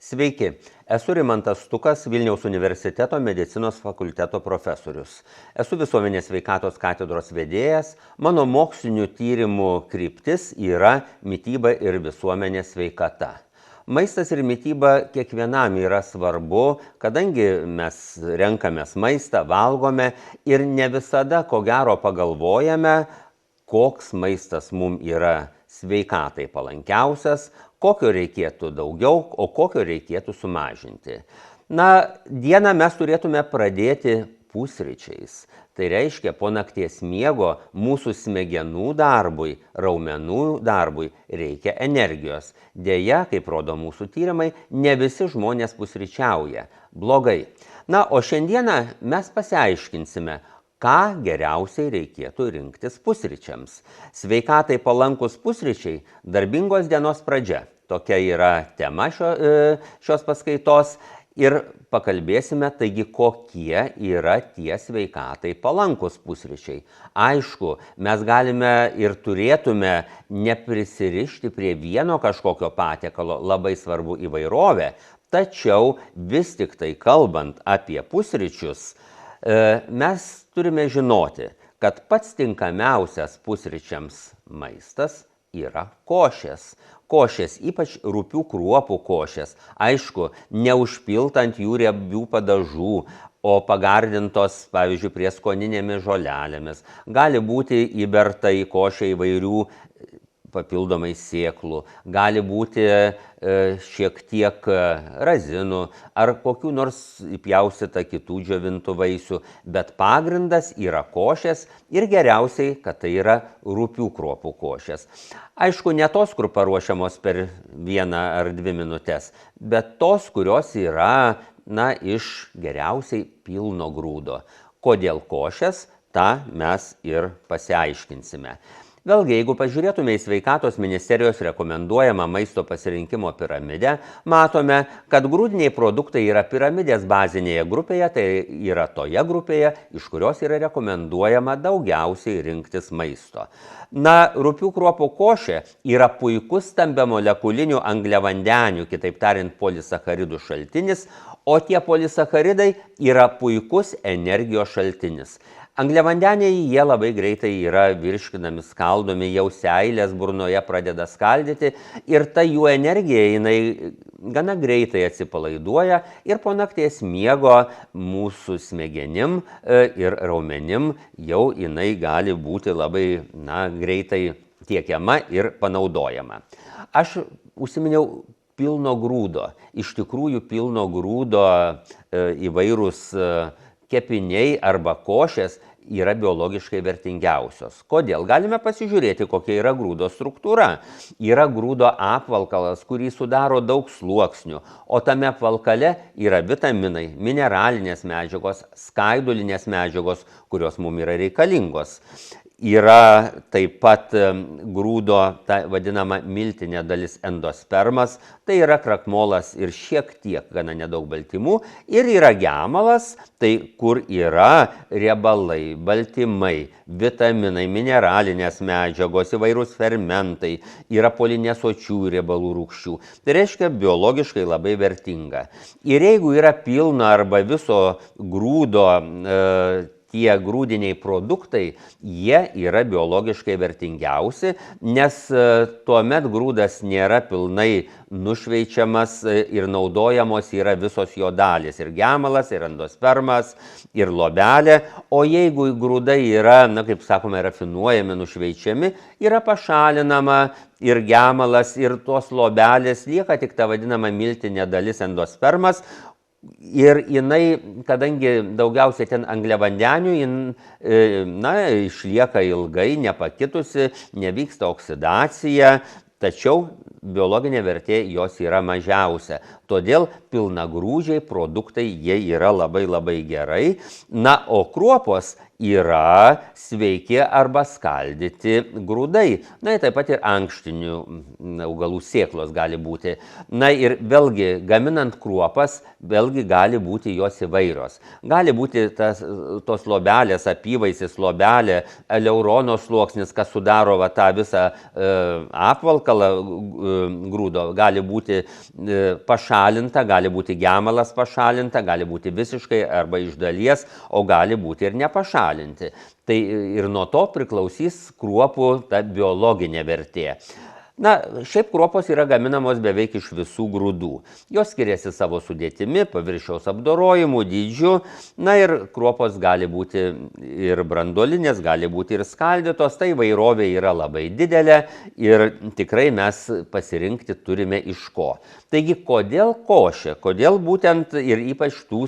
Sveiki, esu Rimantas Stukas, Vilniaus universiteto medicinos fakulteto profesorius. Esu visuomenės sveikatos katedros vedėjas, mano mokslinių tyrimų kryptis yra mityba ir visuomenės sveikata. Maistas ir mityba kiekvienam yra svarbu, kadangi mes renkamės maistą, valgome ir ne visada, ko gero, pagalvojame, koks maistas mums yra sveikatai palankiausias, kokio reikėtų daugiau, o kokio reikėtų sumažinti. Dieną mes turėtume pradėti pusryčiais. Tai reiškia, po nakties miego mūsų smegenų darbui, raumenų darbui reikia energijos. Deja, kaip rodo mūsų tyrimai, ne visi žmonės pusryčiauja. Blogai. O šiandieną mes pasiaiškinsime, ką geriausiai reikėtų rinktis pusryčiams. Sveikatai palankus pusryčiai – darbingos dienos pradžia. Tokia yra tema šios paskaitos ir pakalbėsime, taigi, kokie yra tie sveikatai palankus pusryčiai. Aišku, mes galime ir turėtume neprisirišti prie vieno kažkokio patiekalo, labai svarbu įvairovė, tačiau vis tik tai kalbant apie pusryčius, mes turime žinoti, kad pats tinkamiausias pusryčiams maistas yra košės. Košės, ypač rupių kruopų košės, aišku, neužpiltant jų riebių padažų, o pagardintos, pavyzdžiui, prieskoninėmis žolelėmis. Gali būti įberta į košę įvairių papildomai sėklų, gali būti šiek tiek razinų ar kokių nors įpjaustyta kitų džiovintų vaisių, bet pagrindas yra košės ir geriausiai, kad tai yra rupių kruopų košės. Aišku, ne tos, kur paruošiamos per 1 ar 2 minutės, bet tos, kurios yra, iš geriausiai pilno grūdo. Kodėl košės, tą mes ir pasiaiškinsime. Vėlgi, jeigu pažiūrėtume į Sveikatos ministerijos rekomenduojamą maisto pasirinkimo piramidę, matome, kad grūdiniai produktai yra piramidės bazinėje grupėje, tai yra toje grupėje, iš kurios yra rekomenduojama daugiausiai rinktis maisto. Rupių kruopų košė yra puikus stambiamolekulinių angliavandenių, kitaip tariant, polisacharidų šaltinis, o tie polisacharidai yra puikus energijos šaltinis. Angliavandeniai, jie labai greitai yra virškinami, skaldomi, jau seilės burnoje pradeda skaldyti ir ta jų energija, jinai gana greitai atsipalaiduoja ir po nakties miego mūsų smegenim ir raumenim jau jinai gali būti labai greitai tiekiama ir panaudojama. Aš užsiminiau pilno grūdo. Iš tikrųjų, pilno grūdo įvairūs kepiniai arba košės yra biologiškai vertingiausios. Kodėl? Galime pasižiūrėti, kokia yra grūdo struktūra. Yra grūdo apvalkalas, kurį sudaro daug sluoksnių, o tame apvalkale yra vitaminai, mineralinės medžiagos, skaidulinės medžiagos, kurios mums yra reikalingos. Yra taip pat grūdo, ta vadinama miltinė dalis endospermas, tai yra krakmolas ir šiek tiek gana nedaug baltymų, ir yra gemalas, tai kur yra riebalai, baltymai, vitaminai, mineralinės medžiagos, įvairūs fermentai, yra polinesočių riebalų rūgščių. Tai reiškia biologiškai labai vertinga. Ir jeigu yra pilna arba viso grūdo tie grūdiniai produktai, jie yra biologiškai vertingiausi, nes tuomet grūdas nėra pilnai nušveičiamas ir naudojamos yra visos jo dalys, ir gemalas, ir endospermas, ir lobelė, o jeigu grūdai yra, kaip sakome, rafinuojami, nušveičiami, yra pašalinama ir gemalas, ir tos lobelės, lieka tik ta vadinama miltinė dalis endospermas. Ir jinai, kadangi daugiausiai ten angliavandenių, išlieka ilgai, nepakitusi, nevyksta oksidacija, tačiau biologinė vertė jos yra mažiausia. Todėl pilnagrūdžiai produktai, jie yra labai gerai. O kruopos yra sveiki arba skaldyti grūdai. Taip pat ir ankštinių augalų sėklos gali būti. Ir vėlgi, gaminant kruopas, vėlgi gali būti jos įvairios. Gali būti tos lobelės, apyvaisis lobelė, eleurono sluoksnis, kas sudaro tą visą apvalkalą grūdo. Gali būti pašalinta, gali būti gemalas pašalinta, gali būti visiškai arba iš dalies, o gali būti ir nepašalinti. Tai ir nuo to priklausys kruopų ta biologinė vertė. Na, šiaip kruopos yra gaminamos beveik iš visų grūdų. Jos skiriasi savo sudėtimi, paviršiaus apdorojimu, dydžiu. Na ir kruopos gali būti ir branduolinės, gali būti ir skaldytos. Tai įvairovė yra labai didelė ir tikrai mes pasirinkti turime iš ko. Taigi, kodėl košė? Kodėl būtent ir ypač tų,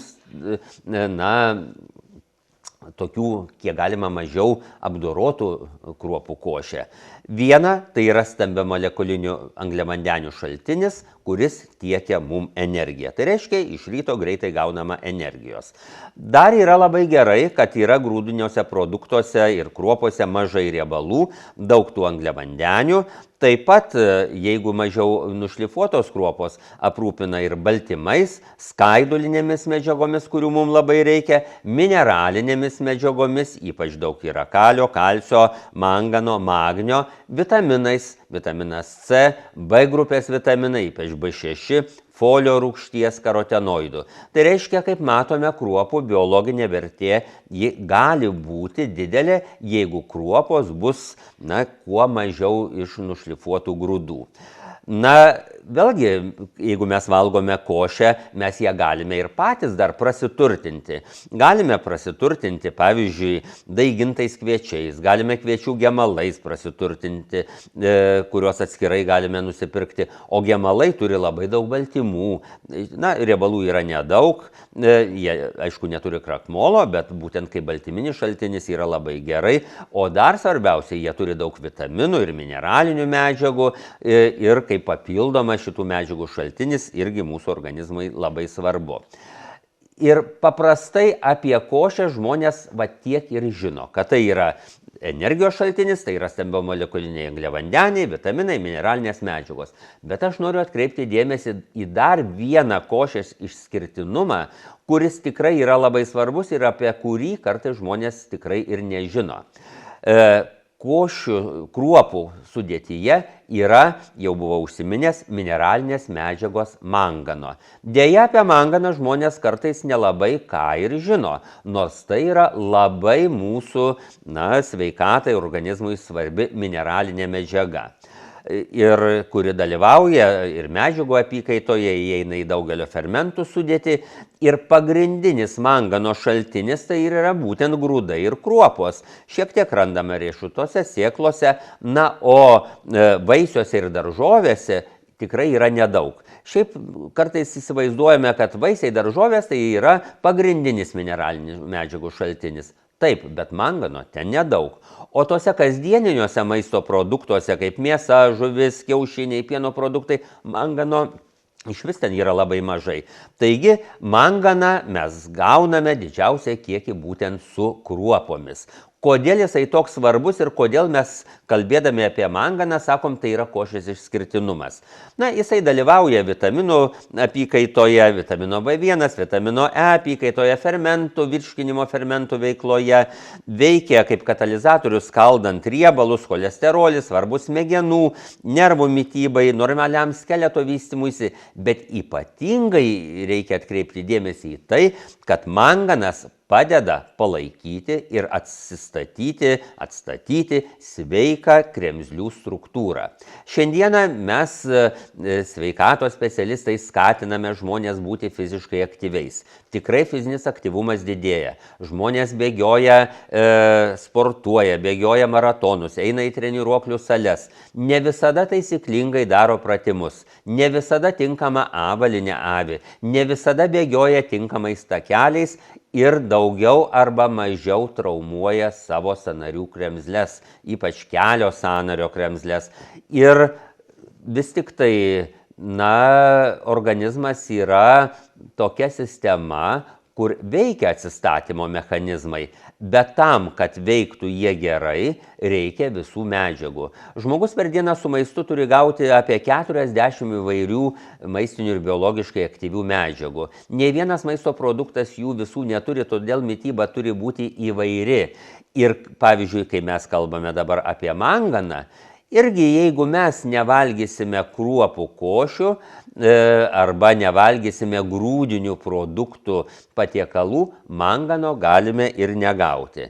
tokių, kiek galima mažiau apdorotų kruopų košė? Viena, tai yra stambiamolekulinių angliavandenių šaltinis, kuris tiekia mum energiją. Tai reiškia, iš ryto greitai gaunama energijos. Dar yra labai gerai, kad yra grūdiniuose produktuose ir kruopose mažai riebalų, daug tų angliavandenių. Taip pat, jeigu mažiau nušlifuotos kruopos, aprūpina ir baltymais, skaidulinėmis medžiagomis, kurių mums labai reikia, mineralinėmis medžiagomis, ypač daug yra kalio, kalcio, mangano, magnio, vitaminais, vitaminas C, B grupės vitaminai, ypač B6, folio rūgšties, karotenoidų. Tai reiškia, kaip matome, kruopų biologinė vertė ji gali būti didelė, jeigu kruopos bus, kuo mažiau iš nušlifuotų grūdų. Na, vėlgi, jeigu mes valgome košę, mes ją galime ir patys dar prasiturtinti. Galime prasiturtinti, pavyzdžiui, daigintais kviečiais, galime kviečių gemalais prasiturtinti, kuriuos atskirai galime nusipirkti. O gemalai turi labai daug baltymų. Na, riebalų yra nedaug, jie, aišku, neturi krakmolo, bet būtent kaip baltyminis šaltinis yra labai gerai. O dar svarbiausia, jie turi daug vitaminų ir mineralinių medžiagų ir kaip papildoma šitų medžiagų šaltinis irgi mūsų organizmui labai svarbu. Ir paprastai apie košę žmonės tiek ir žino, kad tai yra energijos šaltinis, tai yra stambiamolekuliniai angliavandeniai, vitaminai, mineralinės medžiagos. Bet aš noriu atkreipti dėmesį į dar vieną košės išskirtinumą, kuris tikrai yra labai svarbus ir apie kurį kartais žmonės tikrai ir nežino. Košių kruopų sudėtyje yra, jau buvau užsiminęs, mineralinės medžiagos mangano. Deja, apie manganą žmonės kartais nelabai ką ir žino, nors tai yra labai mūsų sveikatai, organizmui svarbi mineralinė medžiaga. Ir kuri dalyvauja ir medžiagų apykaitoje, įeina į daugelio fermentų sudėtį. Ir pagrindinis mangano šaltinis tai yra būtent grūdai ir kruopos. Šiek tiek randame riešutuose, sėklose, o vaisiuose ir daržovėse tikrai yra nedaug. Šiaip kartais įsivaizduojame, kad vaisiai daržovės tai yra pagrindinis mineralinių medžiagų šaltinis. Taip, bet mangano ten nedaug. O tose kasdieniniuose maisto produktuose, kaip mėsa, žuvis, kiaušiniai, pieno produktai, mangano iš vis ten yra labai mažai. Taigi, manganą mes gauname didžiausią kiekį būtent su kruopomis. Kodėl jisai toks svarbus ir kodėl mes, kalbėdami apie manganą, sakom, tai yra košės išskirtinumas. Na, jisai dalyvauja vitaminų apykaitoje, vitamino B1, vitamino E apykaitoje, fermentų, virškinimo fermentų veikloje, veikia kaip katalizatorius skaldant riebalus, cholesterolį, svarbus smegenų, nervų mitybai, normaliam skeleto vystymuisi, bet ypatingai reikia atkreipti dėmesį į tai, kad manganas padeda palaikyti ir atstatyti sveiką kremzlių struktūrą. Šiandieną mes, sveikatos specialistai, skatiname žmonės būti fiziškai aktyviais. Tikrai fizinis aktyvumas didėja. Žmonės bėgioja, sportuoja, bėgioja maratonus, eina į treniruoklių sales. Ne visada taisyklingai daro pratimus, ne visada tinkama avalynė avi, ne visada bėgioja tinkamais takeliais ir daugiau arba mažiau traumuoja savo sąnarių kremzles, ypač kelio sąnario kremzles. Ir vis tik tai, organizmas yra tokia sistema, kur veikia atsistatymo mechanizmai, bet tam, kad veiktų jie gerai, reikia visų medžiagų. Žmogus per dieną su maistu turi gauti apie 40 įvairių maistinių ir biologiškai aktyvių medžiagų. Nei vienas maisto produktas jų visų neturi, todėl mityba turi būti įvairi. Ir pavyzdžiui, kai mes kalbame dabar apie manganą, Irgi jeigu mes nevalgysime kruopų košių arba nevalgysime grūdinių produktų patiekalų, mangano galime ir negauti.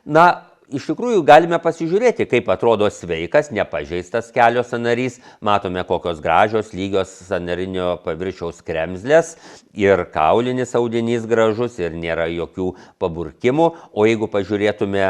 Na, iš tikrųjų galime pasižiūrėti, kaip atrodo sveikas, nepažeistas kelio sąnarys. Matome, kokios gražios, lygios sąnarinio paviršiaus kremzlės ir kaulinis audinys gražus ir nėra jokių paburkimų. O jeigu pažiūrėtume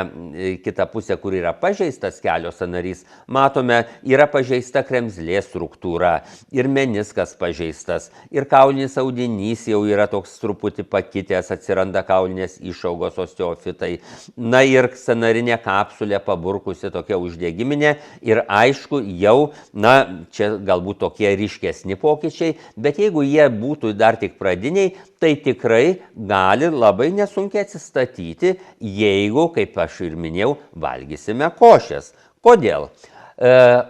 kitą pusę, kur yra pažeistas kelio sąnarys, matome, yra pažeista kremzlės struktūra ir meniskas pažeistas ir kaulinis audinys jau yra toks truputį pakitęs, atsiranda kaulinės išaugos osteofitai. Na ir sąnarinė kapsulė paburkusi tokia uždegiminė ir aišku jau, na, čia galbūt tokie ryškesni pokyčiai, bet jeigu jie būtų dar tik pradiniai, tai tikrai gali labai nesunkiai atsistatyti, jeigu, kaip aš ir minėjau, valgysime košės. Kodėl?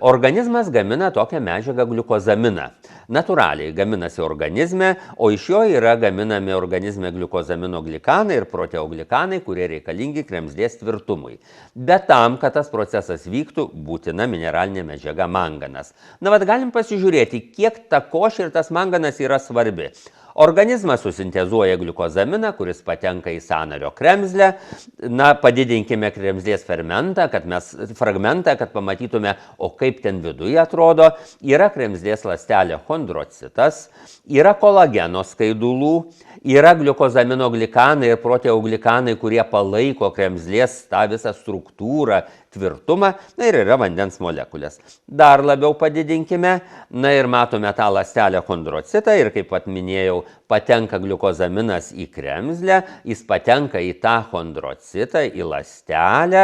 Organizmas gamina tokią medžiagą gliukozaminą. Natūraliai gaminasi organizme, o iš jo yra gaminami organizme gliukozamino glikanai ir proteoglikanai, kurie reikalingi kremzlės tvirtumui. Bet tam, kad tas procesas vyktų, būtina mineralinė medžiaga manganas. Na, vat galim pasižiūrėti, kiek ta košė ir tas manganas yra svarbi. Organizmas susintezuoja gliukozaminą, kuris patenka į sąnario kremzlę. Na, padidinkime kremzlės fragmentą, kad pamatytume, o kaip ten viduje atrodo. Yra kremzlės ląstelė chondrocitas, yra kolageno skaidulų, yra gliukozamino glikanai ir proteoglikanai, kurie palaiko kremzlės tą visą struktūrą, tvirtumą, na ir yra vandens molekulės. Dar labiau padidinkime, na ir matome tą ląstelę chondrocitą ir, kaip pat minėjau, patenka gliukozaminas į kremzlę, jis patenka į tą chondrocitą, į ląstelę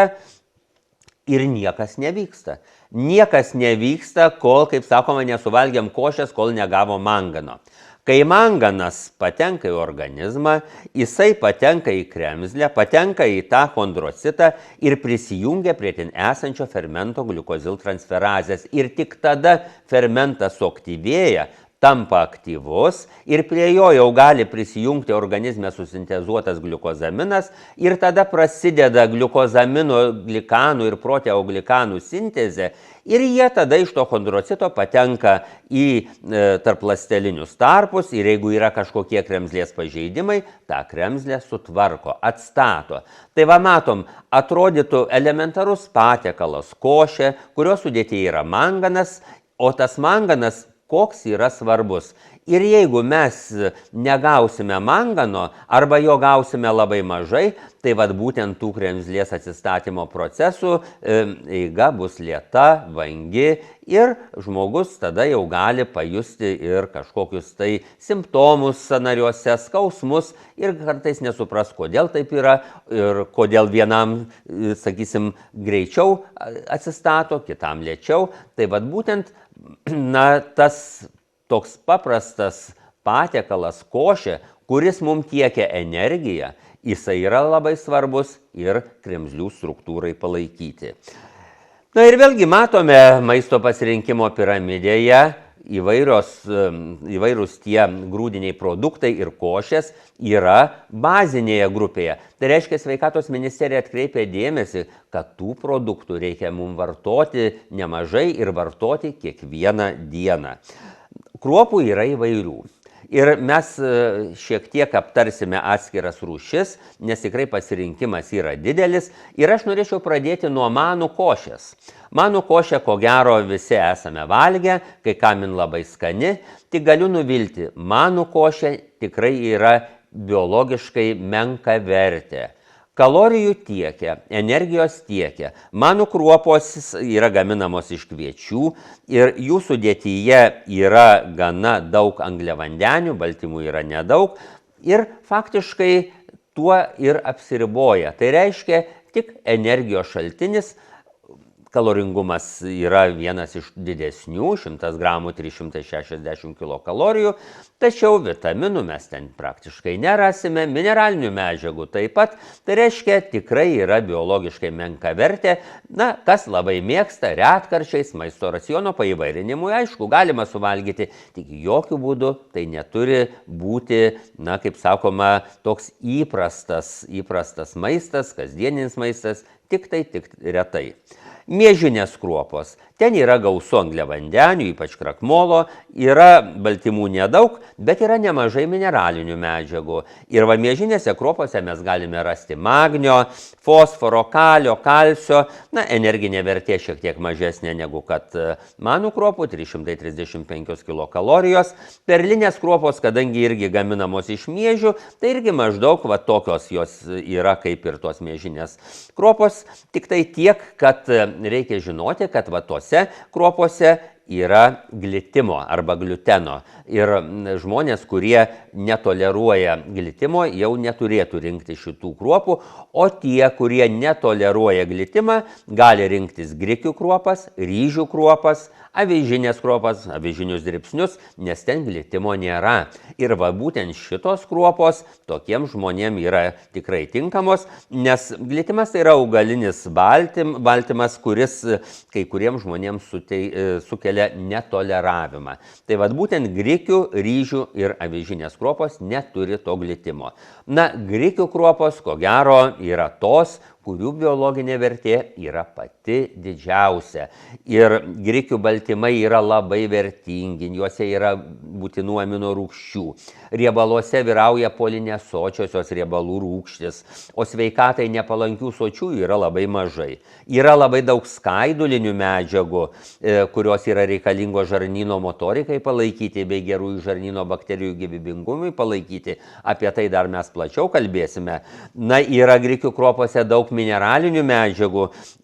ir niekas nevyksta. Niekas nevyksta, kol, kaip sakoma, nesuvalgiam košės, kol negavom mangano. Kai manganas patenka į organizmą, jisai patenka į kremzlę, patenka į tą chondrocitą ir prisijungia prie ten esančio fermento gliukoziltransferazės. Ir tik tada fermentas suaktyvėja, tampa aktyvus ir prie jo jau gali prisijungti organizme susintezuotas gliukozaminas ir tada prasideda gliukozamino glikanų ir proteoglikanų sintezė ir jie tada iš to chondrocito patenka į tarpląstelinius tarpus ir jeigu yra kažkokie kremzlės pažeidimai, tą kremzlę sutvarko, atstato. Tai va matom, atrodytų elementarus patiekalas košė, kurio sudėtyje yra manganas, o tas manganas koks yra svarbus. Ir jeigu mes negausime mangano arba jo gausime labai mažai, tai vat būtent tų kremzlės atsistatymo procesų eiga bus lėta, vangi ir žmogus tada jau gali pajusti ir kažkokius tai simptomus sąnariuose, skausmus ir kartais nesupras, kodėl taip yra ir kodėl vienam, sakysim, greičiau atsistato, kitam lėčiau. Tai vat būtent, na, tas toks paprastas patiekalas košė, kuris mums tiekia energiją, jisai yra labai svarbus ir kremzlių struktūrai palaikyti. Na ir vėlgi matome maisto pasirinkimo piramidėje įvairūs tie grūdiniai produktai ir košės yra bazinėje grupėje. Tai reiškia, sveikatos ministerija atkreipia dėmesį, kad tų produktų reikia mums vartoti nemažai ir vartoti kiekvieną dieną. Kruopų yra įvairių. Ir mes šiek tiek aptarsime atskiras rūšis, nes tikrai pasirinkimas yra didelis. Ir aš norėčiau pradėti nuo manų košės. Manų košę, ko gero, visi esame valgę, kai kam jin labai skani. Tik galiu nuvilti, manų košė tikrai yra biologiškai menkavertė. Kalorijų tiekia, energijos tiekia. Manų kruopos yra gaminamos iš kviečių ir jų sudėtyje yra gana daug angliavandenių, baltymų yra nedaug ir faktiškai tuo ir apsiriboja. Tai reiškia tik energijos šaltinis. Kaloringumas yra vienas iš didesnių, 100 gramų 360 kilokalorijų, tačiau vitaminų mes ten praktiškai nerasime, mineralinių medžiagų taip pat, tai reiškia tikrai yra biologiškai menkavertė. Na, kas labai mėgsta retkarčiais maisto raciono paįvairinimui, aišku, galima suvalgyti, tik jokių būdų tai neturi būti, na, kaip sakoma, toks įprastas maistas, kasdieninis maistas, tik retai. Miežinės kruopos. Ten yra gausu angliavandenių, ypač krakmolo, yra baltymų nedaug, bet yra nemažai mineralinių medžiagų. Ir va miežinėse kruopose mes galime rasti magnio, fosforo, kalio, kalcio, energinė vertė šiek tiek mažesnė negu kad manų kruopų, 335 kilokalorijos. Perlinės kruopos, kadangi irgi gaminamos iš miežių, tai irgi maždaug va tokios jos yra kaip ir tos miežinės kruopos, tik tai tiek, kad reikia žinoti, kad va tose kruopose yra glitimo arba gliuteno. Ir žmonės, kurie netoleruoja glitimo, jau neturėtų rinkti šitų kruopų, o tie, kurie netoleruoja glitimą, gali rinktis grikių kruopas, ryžių kruopas, avižinės kruopas, avižinius dribsnius, nes ten glitimo nėra. Ir va būtent šitos kruopos tokiems žmonėms yra tikrai tinkamos, nes glitimas tai yra augalinis baltymas, kuris kai kuriems žmonėms sukelia netoleravimą. Tai va būtent grikių, ryžių ir avižinės kruopos neturi to glitimo. Grikių kruopos, ko gero, yra tos, kurių biologinė vertė yra pati didžiausia. Ir grikių baltymai yra labai vertingi, juose yra būtinų amino rūgščių. Riebaluose vyrauja polinesočiosios riebalų rūgštys, o sveikatai nepalankių sočiųjų yra labai mažai. Yra labai daug skaidulinių medžiagų, kurios yra reikalingos žarnyno motorikai palaikyti bei gerųjų žarnyno bakterijų gyvybingumui palaikyti. Apie tai dar mes plačiau kalbėsime. Yra grikių kruopose daug mineralinių medžiagų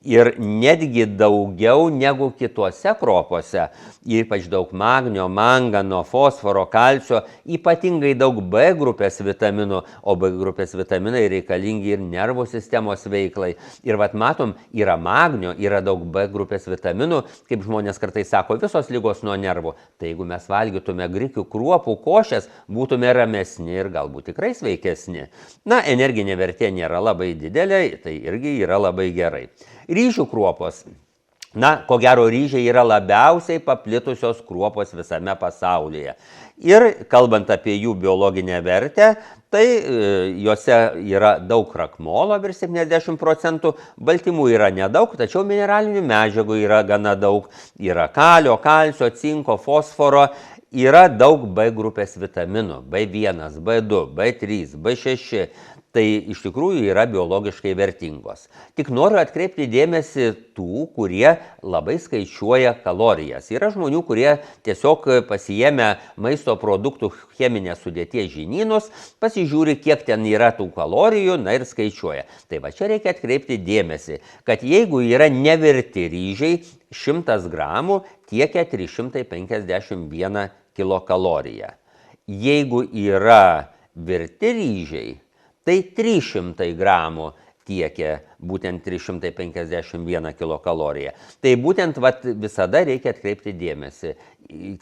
ir netgi daugiau negu kitose kruopose, ypač daug magnio, mangano, fosforo, kalcio, ypatingai daug B grupės vitaminų, o B grupės vitaminai reikalingi ir nervų sistemos veiklai. Ir vat matom, yra magnio, yra daug B grupės vitaminų, kaip žmonės kartais sako, visos ligos nuo nervų. Tai jeigu mes valgytume grikių kruopų košės, būtume ramesni ir galbūt tikrai sveikesni. Energinė vertė nėra labai didelė, tai irgi yra labai gerai. Ryžių kruopos. Ko gero, ryžiai yra labiausiai paplitusios kruopos visame pasaulyje. Ir kalbant apie jų biologinę vertę, tai juose yra daug krakmolo, virš 70%, baltymų yra nedaug, tačiau mineralinių medžiagų yra gana daug. Yra kalio, kalcio, cinko, fosforo. Yra daug B grupės vitaminų, B1, B2, B3, B6. Tai iš tikrųjų yra biologiškai vertingos. Tik noriu atkreipti dėmesį tų, kurie labai skaičiuoja kalorijas. Yra žmonių, kurie tiesiog pasiėmę maisto produktų cheminės sudėties žinynus, pasižiūri, kiek ten yra tų kalorijų, ir skaičiuoja. Tai va čia reikia atkreipti dėmesį, kad jeigu yra nevirti ryžiai, 100 gramų tiekia 351 kilokaloriją. Jeigu yra virti ryžiai, tai 300 gramų tiekia būtent 351 kilokaloriją. Tai būtent visada reikia atkreipti dėmesį,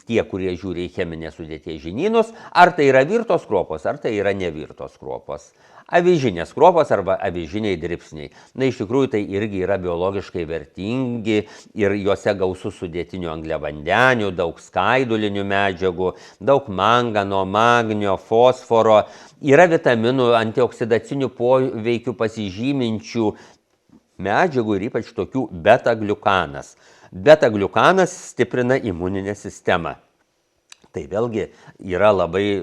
tie, kurie žiūri į cheminės sudėties žinynus, ar tai yra virtos kruopos, ar tai yra nevirtos kruopos. Avižinės kruopos arba avižiniai dribsniai. Iš tikrųjų, tai irgi yra biologiškai vertingi ir juose gausu sudėtinių angliavandenių, daug skaidulinių medžiagų, daug mangano, magnio, fosforo. Yra vitaminų, antioksidacinių poveikių pasižyminčių medžiagų ir ypač tokių beta-gliukanas. Beta-gliukanas stiprina imuninę sistemą. Tai vėlgi yra labai,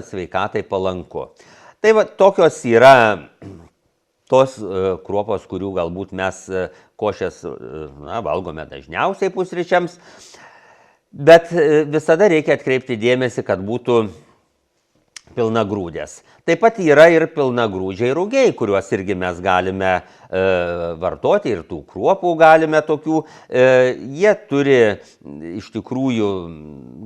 sveikatai palanku. Tai tokios yra tos kruopos, kurių galbūt mes košės valgome dažniausiai pusryčiams, bet visada reikia atkreipti dėmesį, kad būtų pilnagrūdės. Taip pat yra ir pilnagrūdžiai rugiai, kuriuos irgi mes galime vartoti ir tų kruopų galime tokių. Jie turi iš tikrųjų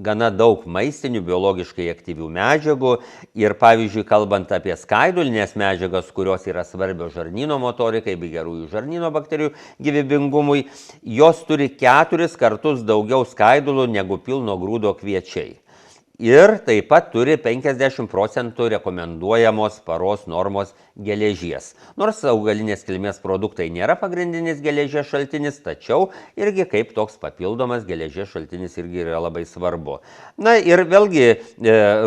gana daug maistinių, biologiškai aktyvių medžiagų ir pavyzdžiui, kalbant apie skaidulinės medžiagas, kurios yra svarbios žarnyno motorikai bei gerųjų žarnyno bakterijų gyvybingumui, jos turi 4 kartus daugiau skaidulų negu pilno grūdo kviečiai. Ir taip pat turi 50% rekomenduojamos paros normos geležies. Nors augalinės kilmės produktai nėra pagrindinis geležies šaltinis, tačiau irgi kaip toks papildomas geležies šaltinis irgi yra labai svarbu. Ir vėlgi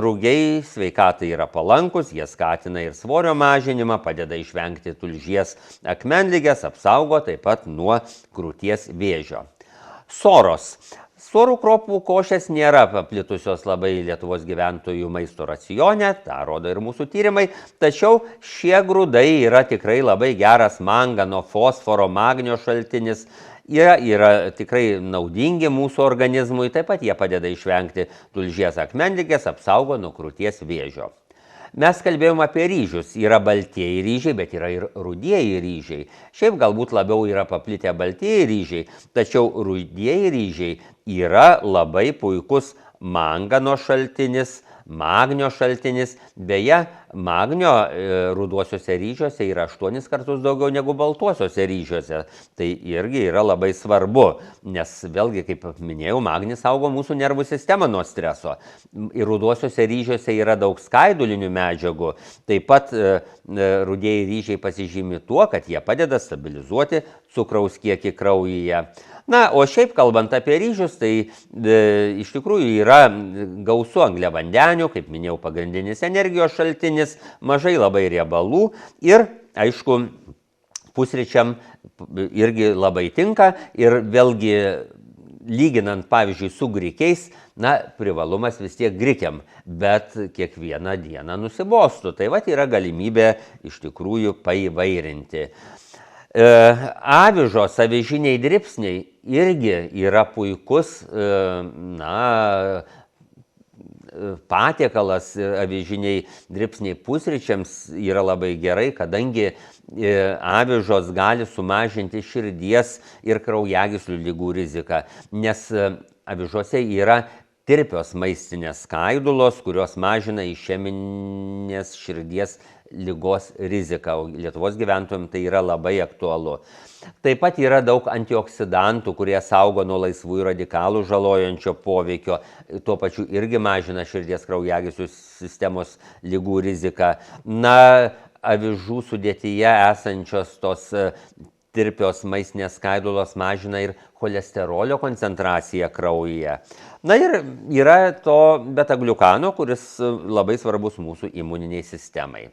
rugiai sveikatai yra palankus, jie skatina ir svorio mažinimą, padeda išvengti tulžies akmenligės, apsaugo taip pat nuo krūties vėžio. Soros. Sorų kruopų košės nėra paplitusios labai Lietuvos gyventojų maisto racione, tą rodo ir mūsų tyrimai, tačiau šie grūdai yra tikrai labai geras mangano, fosforo, magnio šaltinis, yra tikrai naudingi mūsų organizmui, taip pat jie padeda išvengti tulžies akmenligės, apsaugo nuo krūties vėžio. Mes kalbėjom apie ryžius. Yra baltieji ryžiai, bet yra ir rudieji ryžiai. Šiaip galbūt labiau yra paplitę baltieji ryžiai, tačiau rudieji ryžiai yra labai puikus mangano šaltinis, magnio šaltinis. Beje, magnio ruduosiuose ryžiuose yra 8 kartus daugiau negu baltuosiuose ryžiuose. Tai irgi yra labai svarbu, nes vėlgi, kaip minėjau, magnis saugo mūsų nervų sistemą nuo streso. Ir ruduosiuose ryžiuose yra daug skaidulinių medžiagų. Taip pat rudieji ryžiai pasižymi tuo, kad jie padeda stabilizuoti cukraus kiekį kraujyje. Na, o šiaip kalbant apie ryžius, tai iš tikrųjų yra gausu angliavandenių, kaip minėjau, pagrindinis energijos šaltinis, mažai labai riebalų ir, aišku, pusryčiam irgi labai tinka ir vėlgi lyginant, pavyzdžiui, su grikiais, na, privalumas vis tiek grikiam, bet kiekvieną dieną nusibostų. Tai vat yra galimybė iš tikrųjų paįvairinti. Avižos, avižiniai dribsniai irgi yra puikus patiekalas. Avižiniai dribsniai pusryčiams yra labai gerai, kadangi avižos gali sumažinti širdies ir kraujagyslių ligų riziką, nes avižose yra tirpios maistinės skaidulos, kurios mažina išeminės širdies ligos riziką, o Lietuvos gyventojams tai yra labai aktualu. Taip pat yra daug antioksidantų, kurie saugo nuo laisvųjų radikalų žalojančio poveikio, tuo pačiu irgi mažina širdies kraujagyslių sistemos ligų riziką. Na, avižų sudėtyje esančios tos tirpios maistinės skaidulos mažina ir cholesterolio koncentraciją kraujyje. Na ir yra to beta-gliukano, kuris labai svarbus mūsų imuniniai sistemai.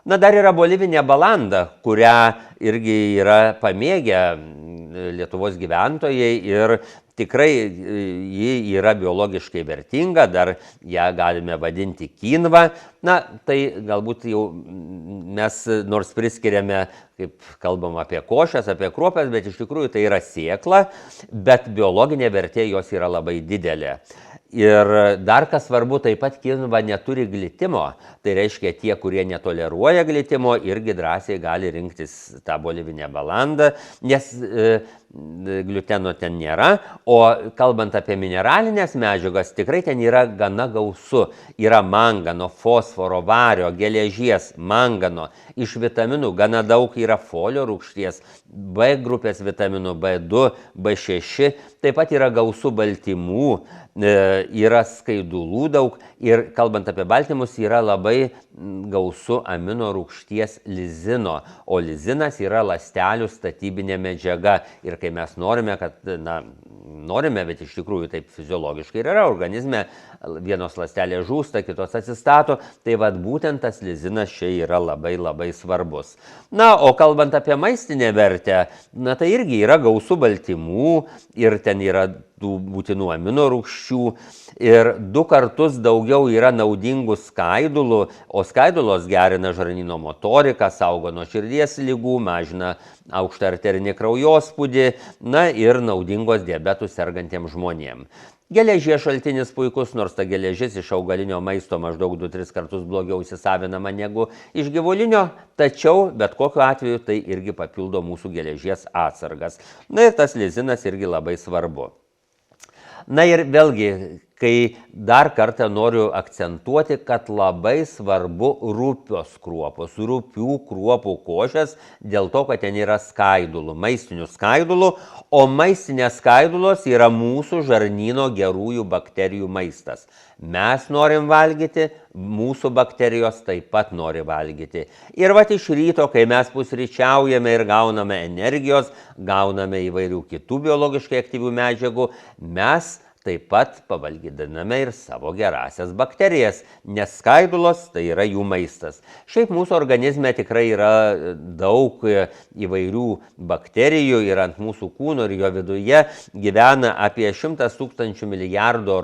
Na, dar yra bolivinė balanda, kurią irgi yra pamėgę Lietuvos gyventojai ir tikrai ji yra biologiškai vertinga, dar ją galime vadinti kinva. Na, tai galbūt jau mes nors priskiriame, kaip kalbam apie košes, apie kruopas, bet iš tikrųjų tai yra sėkla, bet biologinė vertė jos yra labai didelė. Ir dar kas svarbu, taip pat kinva neturi glitimo, tai reiškia tie, kurie netoleruoja glitimo, irgi drąsiai gali rinktis tą bolivinę balandą, nes gliuteno ten nėra, o kalbant apie mineralinės medžiagas, tikrai ten yra gana gausu. Yra mangano, fosforo, vario, geležies, mangano, iš vitaminų gana daug yra folio rūgšties, B grupės vitaminų B2, B6, taip pat yra gausu baltymų, yra skaidulų daug ir kalbant apie baltymus yra labai gausu amino rūgšties lizino, o lizinas yra ląstelių statybinė medžiaga ir kai mes norime, norime, bet iš tikrųjų taip fiziologiškai yra organizme, vienos ląstelės žūsta, kitos atsistato, tai vat būtent tas lizinas čia yra labai labai svarbus. Na, o kalbant apie maistinę vertę, na tai irgi yra gausu baltymų ir ten yra tų būtinų amino rūgščių ir 2 kartus daugiau yra naudingų skaidulų, o skaidulos gerina žarnyno motoriką, saugo nuo širdies ligų, mažina aukštą arterinį kraujospūdį, na ir naudingos diabetų sergantiems žmonėms. Geležies šaltinis puikus, nors ta geležis iš augalinio maisto maždaug 2-3 kartus blogiau įsisavinama negu iš gyvulinio, tačiau bet kokiu atveju tai irgi papildo mūsų geležies atsargas. Na ir tas lizinas irgi labai svarbu. Na ir vėlgi, kai dar kartą noriu akcentuoti, kad labai svarbu rupios kruopos, rupių kruopų košės, dėl to, kad ten yra skaidulų, maistinių skaidulų, o maistinės skaidulos yra mūsų žarnyno gerųjų bakterijų maistas. Mes norim valgyti, mūsų bakterijos taip pat nori valgyti. Ir vat iš ryto, kai mes pusryčiaujame ir gauname energijos, gauname įvairių kitų biologiškai aktyvių medžiagų, mes taip pat pavalgydiname ir savo gerasias bakterijas, nes skaidulos tai yra jų maistas. Šiaip mūsų organizme tikrai yra daug įvairių bakterijų ir ant mūsų kūno ir jo viduje gyvena apie 100 000 milijardų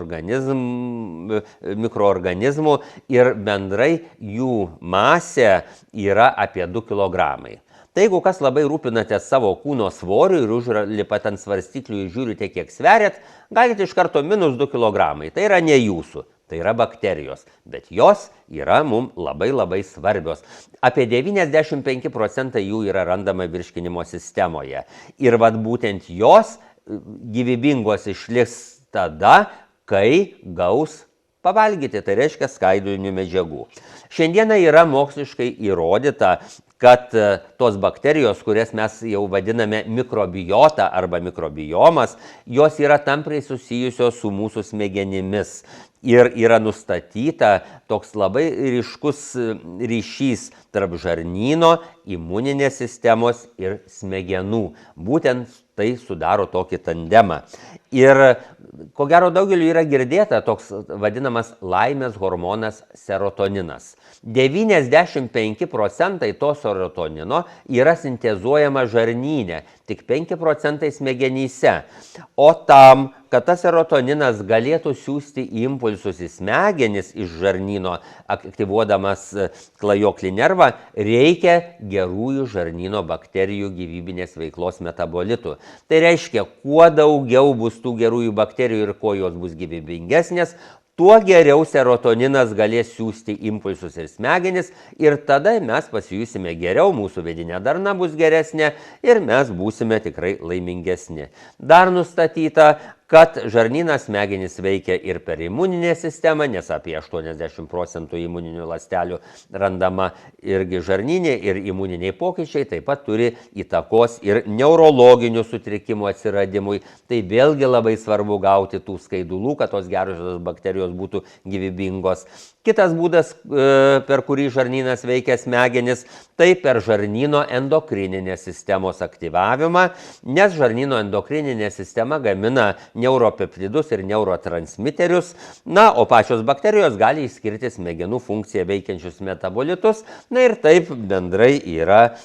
mikroorganizmų ir bendrai jų masė yra apie 2 kilogramai. Tai jeigu kas labai rūpinate savo kūno svoriu ir užlipat ant svarstyklių ir žiūrite, kiek sveriat, galite iš karto -2 kilogramai. Tai yra ne jūsų, tai yra bakterijos, bet jos yra mums labai svarbios. Apie 95% jų yra randama virškinimo sistemoje. Ir vat būtent jos gyvybingos išliks tada, kai gaus pavalgyti, tai reiškia skaidulinių medžiagų. Šiandieną yra moksliškai įrodyta, kad tos bakterijos, kurias mes jau vadiname mikrobiota arba mikrobiomas, jos yra tampriai susijusios su mūsų smegenimis. Ir yra nustatyta toks labai ryškus ryšys tarp žarnyno, imuninės sistemos ir smegenų. Būtent tai sudaro tokį tandemą. Ir ko gero daugeliu yra girdėta toks vadinamas laimės hormonas serotoninas. 95% to serotonino yra sintezuojama žarnyne, tik 5% smegenyse. O tam, kad tas serotoninas galėtų siųsti impulsus į smegenis iš žarnyno, aktyvuodamas klajoklį nervą, reikia gerųjų žarnyno bakterijų gyvybinės veiklos metabolitų. Tai reiškia, kuo daugiau bus tų gerųjų bakterijų ir kuo jos bus gyvybingesnės, tuo geriau serotoninas galės siųsti impulsus ir smegenis ir tada mes pasijusime geriau, mūsų vidinė darna bus geresnė ir mes būsime tikrai laimingesni. Dar nustatyta, kad žarnynas smegenis veikia ir per imuninę sistemą, nes apie 80% imuninių ląstelių randama irgi žarnyne ir imuniniai pokyčiai taip pat turi įtakos ir neurologinių sutrikimų atsiradimui. Tai vėlgi labai svarbu gauti tų skaidulų, kad tos gerosios bakterijos būtų gyvybingos. Kitas būdas, per kurį žarnynas veikia smegenis, tai per žarnyno endokrininės sistemos aktyvavimą, nes žarnyno endokrininė sistema gamina neuropeptidus ir neurotransmiterius, na, o pačios bakterijos gali išskirti smegenų funkciją veikiančius metabolitus, na ir taip bendrai yra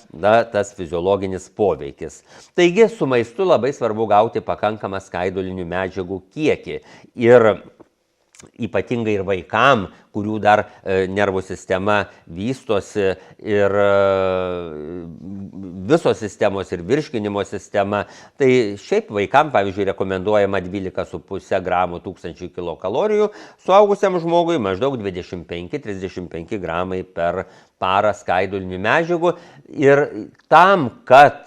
tas fiziologinis poveikis. Taigi, su maistu labai svarbu gauti pakankamą skaidulinių medžiagų kiekį ir ypatingai ir vaikam, kurių dar nervų sistema vystosi ir visos sistemos ir virškinimo sistema. Tai šiaip vaikam, pavyzdžiui, rekomenduojama 12,5 gramų 1000 kilokalorijų, suaugusiam žmogui maždaug 25-35 gramai per parą skaidulinių medžiagų. Ir tam, kad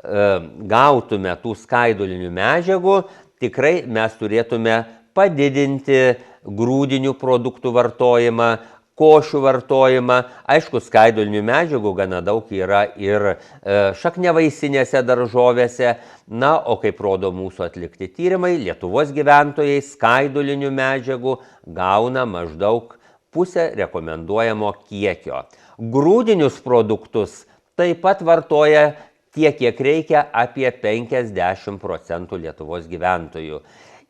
gautume tų skaidulinių medžiagų, tikrai mes turėtume padidinti grūdinių produktų vartojimą, košių vartojimą. Aišku, skaidulinių medžiagų gana daug yra ir šakniavaisinėse daržovėse. Na, o kaip rodo mūsų atlikti tyrimai, Lietuvos gyventojai skaidulinių medžiagų gauna maždaug pusę rekomenduojamo kiekio. Grūdinius produktus taip pat vartoja tiek, kiek reikia, apie 50% Lietuvos gyventojų.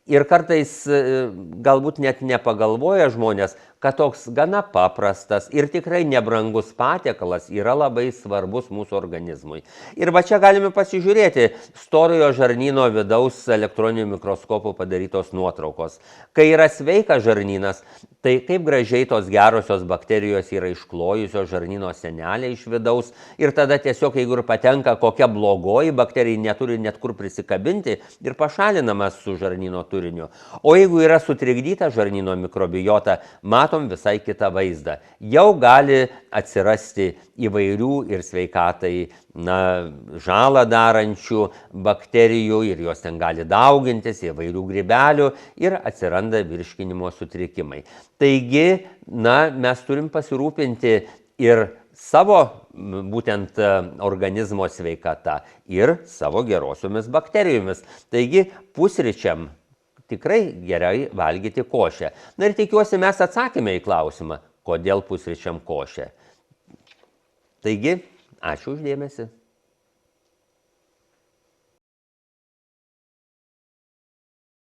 Ir kartais galbūt net nepagalvoja žmonės, kad toks gana paprastas ir tikrai nebrangus patiekalas yra labai svarbus mūsų organizmui. Ir va čia galime pasižiūrėti storojo žarnyno vidaus elektroniniu mikroskopu padarytos nuotraukos. Kai yra sveikas žarnynas, tai kaip gražiai tos gerosios bakterijos yra išklojusios žarnyno senelę iš vidaus ir tada tiesiog, jeigu ir patenka kokia blogoji bakterija, neturi net kur prisikabinti ir pašalinamas su žarnyno turiniu. O jeigu yra sutrikdyta žarnyno mikrobiota, matom visai kitą vaizdą. Jau gali atsirasti įvairių ir sveikatai žalą darančių bakterijų ir jos ten gali daugintis, įvairių grybelių ir atsiranda virškinimo sutrikimai. Taigi, mes turim pasirūpinti ir savo būtent organizmo sveikata ir savo gerosiomis bakterijomis. Taigi, pusryčiam tikrai gerai valgyti košę. Na ir tikiuosi mes atsakėme į klausimą, kodėl pusryčiam košė. Taigi, ačiū už dėmesį.